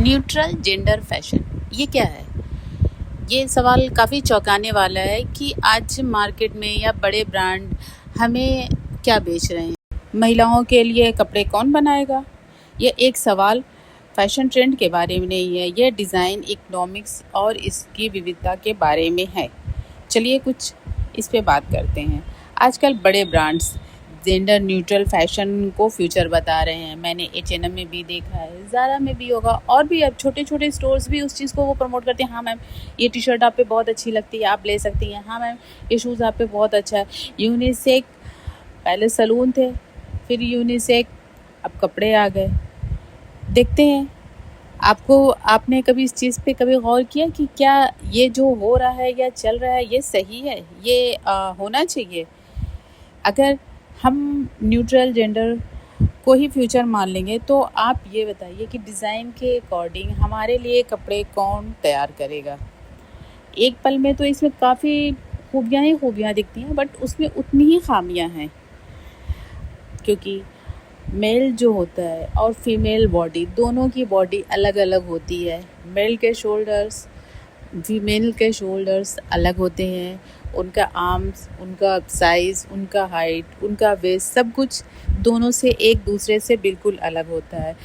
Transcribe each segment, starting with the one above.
Neutral gender fashion ये क्या है? ये सवाल काफ़ी चौंकाने वाला है कि आज मार्केट में या बड़े ब्रांड हमें क्या बेच रहे हैं। महिलाओं के लिए कपड़े कौन बनाएगा? ये एक सवाल फैशन ट्रेंड के बारे में नहीं है, यह डिज़ाइन, इकोनॉमिक्स और इसकी विविधता के बारे में है। चलिए कुछ इस पे बात करते हैं। आजकल बड़े ब्रांड्स जेंडर न्यूट्रल फैशन को फ्यूचर बता रहे हैं। मैंने H&M में भी देखा है, ज़ारा में भी होगा, और भी अब छोटे छोटे स्टोर्स भी उस चीज़ को वो प्रमोट करते हैं। हाँ मैम, ये टी शर्ट आप पे बहुत अच्छी लगती है, आप ले सकती हैं। हाँ मैम, ये शूज़ आप पे बहुत अच्छा है। यूनिसेक, पहले सलून थे, फिर यूनिसेक, अब कपड़े आ गए। देखते हैं, आपने कभी इस चीज़ पे कभी गौर किया कि क्या ये जो हो रहा है या चल रहा है ये सही है, ये होना चाहिए? अगर हम न्यूट्रल जेंडर को ही फ्यूचर मान लेंगे तो आप ये बताइए कि डिज़ाइन के अकॉर्डिंग हमारे लिए कपड़े कौन तैयार करेगा? एक पल में तो इसमें काफ़ी खूबियाँ ही खूबियाँ दिखती हैं, बट उसमें उतनी ही खामियाँ हैं, क्योंकि मेल जो होता है और फीमेल बॉडी, दोनों की बॉडी अलग अलग होती है। मेल के शोल्डर्स, फीमेल के शोल्डर्स अलग होते हैं, उनका आर्म्स, उनका साइज़, उनका हाइट, उनका वेस्ट, सब कुछ दोनों से एक दूसरे से बिल्कुल अलग होता है।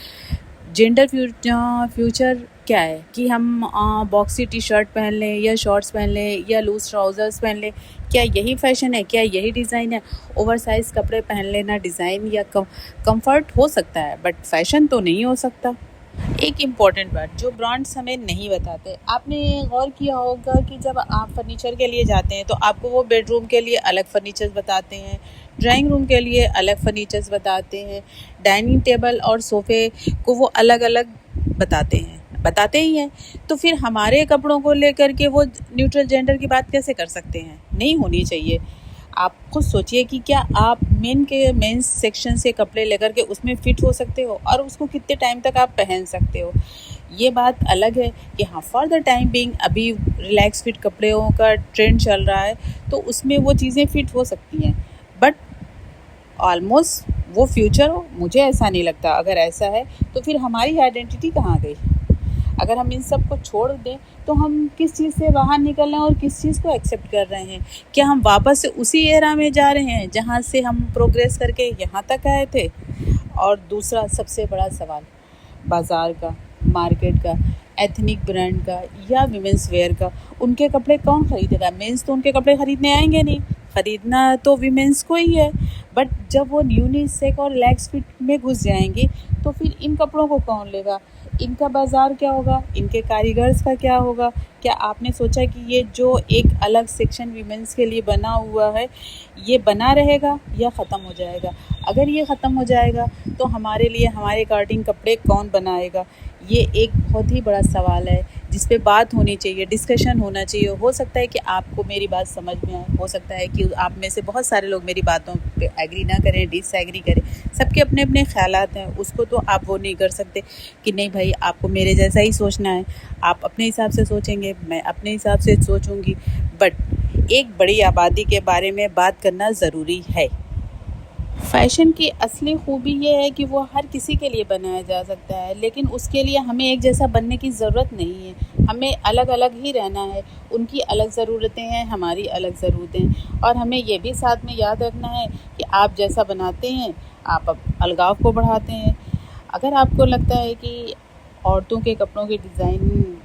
जेंडर फ्यूचर क्या है कि हम बॉक्सी टी शर्ट पहन लें या शॉर्ट्स पहन लें या लूज ट्राउज़र्स पहन लें, क्या यही फैशन है? क्या यही डिज़ाइन है? ओवर साइज़ कपड़े पहन लेना डिज़ाइन या कंफर्ट हो सकता है, बट फैशन तो नहीं हो सकता। एक इम्पॉर्टेंट बात जो ब्रांड्स हमें नहीं बताते, आपने गौर किया होगा कि जब आप फर्नीचर के लिए जाते हैं तो आपको वो बेडरूम के लिए अलग फर्नीचर्स बताते हैं, ड्राइंग रूम के लिए अलग फर्नीचर्स बताते हैं, डाइनिंग टेबल और सोफ़े को वो अलग अलग बताते ही हैं। तो फिर हमारे कपड़ों को लेकर के वो न्यूट्रल जेंडर की बात कैसे कर सकते हैं? नहीं होनी चाहिए। आप खुद सोचिए कि क्या आप मेंस सेक्शन से कपड़े लेकर के उसमें फिट हो सकते हो और उसको कितने टाइम तक आप पहन सकते हो। ये बात अलग है कि हाँ, फॉर द टाइम बिंग अभी रिलैक्स फिट कपड़ों का ट्रेंड चल रहा है तो उसमें वो चीज़ें फिट हो सकती हैं, बट ऑलमोस्ट वो फ्यूचर हो, मुझे ऐसा नहीं लगता। अगर ऐसा है तो फिर हमारी आइडेंटिटी कहाँ गई? अगर हम इन सब को छोड़ दें तो हम किस चीज़ से बाहर निकल रहे हैं और किस चीज़ को एक्सेप्ट कर रहे हैं? क्या हम वापस से उसी एरा में जा रहे हैं जहाँ से हम प्रोग्रेस करके यहाँ तक आए थे? और दूसरा सबसे बड़ा सवाल, बाज़ार का, मार्केट का, एथनिक ब्रांड का या विमेंस वेयर का, उनके कपड़े कौन खरीदेगा? मेंस तो उनके कपड़े खरीदने आएंगे नहीं, खरीदना तो विमेंस को ही है। बट जब वो यूनिसेक और रिलैक्स फिट में घुस जाएंगे तो फिर इन कपड़ों को कौन लेगा? इनका बाज़ार क्या होगा? इनके कारीगर्स का क्या होगा? क्या आपने सोचा कि ये जो एक अलग सेक्शन वीमेंस के लिए बना हुआ है ये बना रहेगा या ख़त्म हो जाएगा? अगर ये ख़त्म हो जाएगा तो हमारे लिए हमारे अकॉर्डिंग कपड़े कौन बनाएगा? ये एक बहुत ही बड़ा सवाल है जिस पे बात होनी चाहिए, डिस्कशन होना चाहिए। हो सकता है कि आपको मेरी बात समझ में आए, हो सकता है कि आप में से बहुत सारे लोग मेरी बातों पे एग्री ना करें, डिसएग्री करें। सबके अपने अपने ख्यालात हैं, उसको तो आप वो नहीं कर सकते कि नहीं भाई आपको मेरे जैसा ही सोचना है। आप अपने हिसाब से सोचेंगे, मैं अपने हिसाब से सोचूंगी, बट एक बड़ी आबादी के बारे में बात करना ज़रूरी है। फैशन की असली खूबी ये है कि वो हर किसी के लिए बनाया जा सकता है, लेकिन उसके लिए हमें एक जैसा बनने की ज़रूरत नहीं है। हमें अलग अलग ही रहना है। उनकी अलग ज़रूरतें हैं, हमारी अलग ज़रूरतें, और हमें ये भी साथ में याद रखना है कि आप जैसा बनाते हैं आप अलगाव को बढ़ाते हैं। अगर आपको लगता है कि औरतों के कपड़ों के डिज़ाइन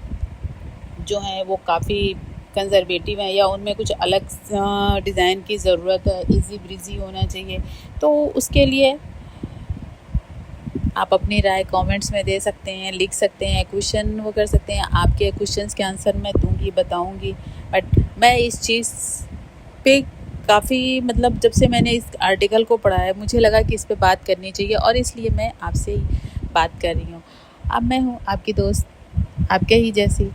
जो हैं वो काफ़ी कंजर्वेटिव है या उनमें कुछ अलग डिज़ाइन की ज़रूरत है, इजी ब्रीजी होना चाहिए, तो उसके लिए आप अपनी राय कमेंट्स में दे सकते हैं, लिख सकते हैं, क्वेश्चन वो कर सकते हैं। आपके क्वेश्चंस के आंसर मैं दूंगी, बताऊंगी। बट मैं इस चीज़ पे काफ़ी जब से मैंने इस आर्टिकल को पढ़ा है मुझे लगा कि इस पे बात करनी चाहिए, और इसलिए मैं आपसे ही बात कर रही हूँ। अब मैं हूँ आपकी दोस्त, आपके ही जैसी,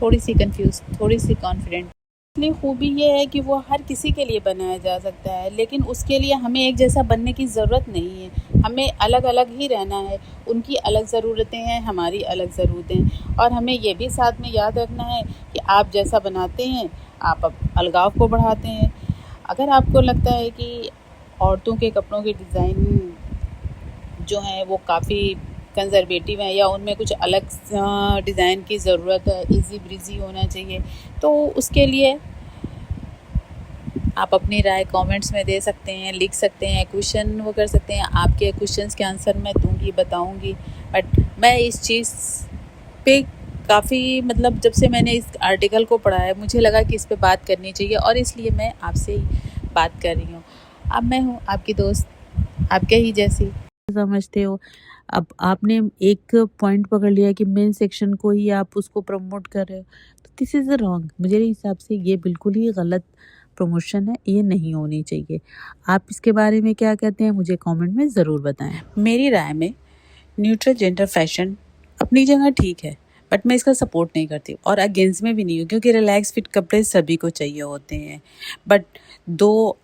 थोड़ी सी कंफ्यूज, थोड़ी सी कॉन्फिडेंट। असली खूबी ये है कि वो हर किसी के लिए बनाया जा सकता है, लेकिन उसके लिए हमें एक जैसा बनने की ज़रूरत नहीं है। हमें अलग अलग ही रहना है। उनकी अलग ज़रूरतें हैं, हमारी अलग ज़रूरतें, और हमें ये भी साथ में याद रखना है कि आप जैसा बनाते हैं आप अलगाव को बढ़ाते हैं। अगर आपको लगता है कि औरतों के कपड़ों के डिज़ाइन जो हैं वो काफ़ी कंजर्वेटिव हैं या उनमें कुछ अलग डिज़ाइन की ज़रूरत है, इजी ब्रीजी होना चाहिए, तो उसके लिए आप अपनी राय कमेंट्स में दे सकते हैं, लिख सकते हैं, क्वेश्चन वो कर सकते हैं। आपके क्वेश्चंस के आंसर मैं दूंगी, बताऊंगी। बट मैं इस चीज़ पे काफ़ी मतलब जब से मैंने इस आर्टिकल को पढ़ा है मुझे लगा कि इस पे बात करनी चाहिए और इसलिए मैं आपसे ही बात कर रही हूँ। अब मैं हूँ आपकी दोस्त, आपके ही जैसी। समझते हो, अब आपने एक पॉइंट पकड़ लिया कि मेन सेक्शन को ही आप उसको प्रमोट कर रहे हो, तो दिस इज़ रॉन्ग। मेरे हिसाब से ये बिल्कुल ही गलत प्रमोशन है, ये नहीं होनी चाहिए। आप इसके बारे में क्या कहते हैं मुझे कमेंट में ज़रूर बताएं। मेरी राय में न्यूट्रल जेंडर फैशन अपनी जगह ठीक है, बट मैं इसका सपोर्ट नहीं करती और अगेंस्ट में भी नहीं हूँ, क्योंकि रिलैक्स फिट कपड़े सभी को चाहिए होते हैं। बट दो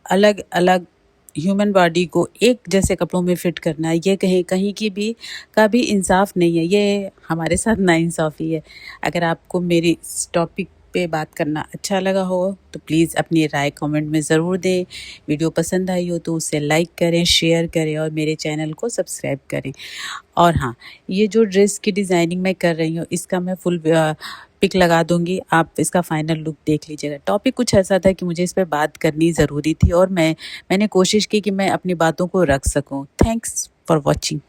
अलग अलग ह्यूमन बॉडी को एक जैसे कपड़ों में फिट करना, ये कहीं कहीं की भी का भी इंसाफ नहीं है, ये हमारे साथ नाइंसाफ़ी है। अगर आपको मेरी इस टॉपिक पे बात करना अच्छा लगा हो तो प्लीज़ अपनी राय कमेंट में ज़रूर दें। वीडियो पसंद आई हो तो उसे लाइक करें, शेयर करें और मेरे चैनल को सब्सक्राइब करें। और हाँ, ये जो ड्रेस की डिज़ाइनिंग मैं कर रही हूँ इसका मैं फुल पिक लगा दूंगी, आप इसका फाइनल लुक देख लीजिएगा। टॉपिक कुछ ऐसा था कि मुझे इस पर बात करनी ज़रूरी थी और मैंने कोशिश की कि मैं अपनी बातों को रख सकूं। Thanks for watching.